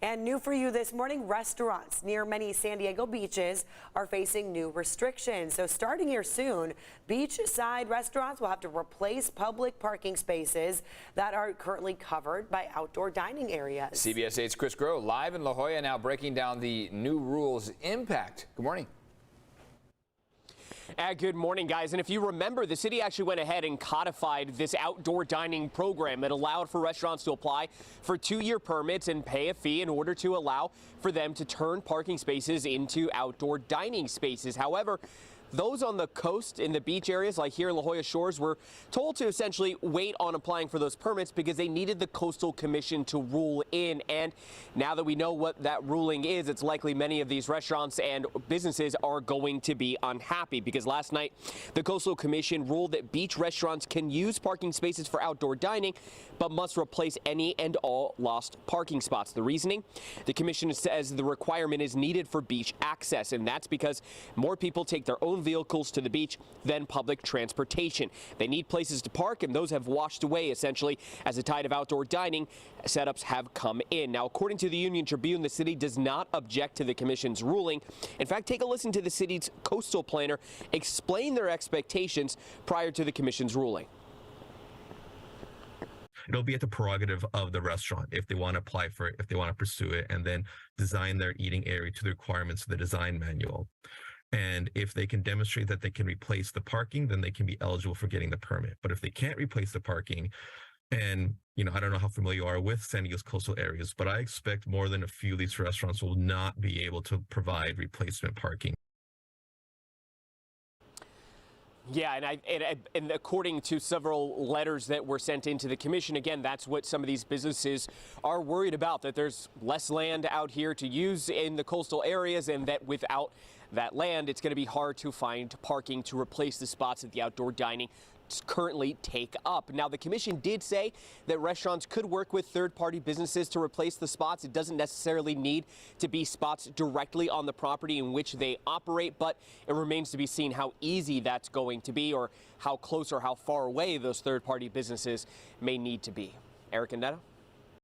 And new for you this morning, restaurants near many San Diego beaches are facing new restrictions. So starting here soon, beachside restaurants will have to replace public parking spaces that are currently covered by outdoor dining areas. CBS 8's Chris Groh live in La Jolla now breaking down the new rules' impact. Good morning. Good morning, guys. And if you remember, the city actually went ahead and codified this outdoor dining program. It allowed for restaurants to apply for 2-year permits and pay a fee in order to allow for them to turn parking spaces into outdoor dining spaces. However, those on the coast in the beach areas like here in La Jolla Shores were told to essentially wait on applying for those permits because they needed the Coastal Commission to rule in. And now that we know what that ruling is, it's likely many of these restaurants and businesses are going to be unhappy because last night the Coastal Commission ruled that beach restaurants can use parking spaces for outdoor dining but must replace any and all lost parking spots. The reasoning? The commission says the requirement is needed for beach access, and that's because more people take their own vehicles to the beach than public transportation. They need places to park, and those have washed away essentially as the tide of outdoor dining setups have come in. Now, according to the Union Tribune, the city does not object to the commission's ruling. In fact, take a listen to the city's coastal planner explain their expectations prior to the commission's ruling. It'll be at the prerogative of the restaurant if they want to apply for it, if they want to pursue it, and then design their eating area to the requirements of the design manual. And if they can demonstrate that they can replace the parking, then they can be eligible for getting the permit. But if they can't replace the parking, and I don't know how familiar you are with San Diego's coastal areas, but I expect more than a few of these restaurants will not be able to provide replacement parking. Yeah, and according to several letters that were sent into the commission, again, that's what some of these businesses are worried about, that there's less land out here to use in the coastal areas, and that without that land, it's going to be hard to find parking to replace the spots that the outdoor dining currently take up. Now, the commission did say that restaurants could work with third-party businesses to replace the spots. It doesn't necessarily need to be spots directly on the property in which they operate, but it remains to be seen how easy that's going to be or how close or how far away those third-party businesses may need to be. Eric and Netta?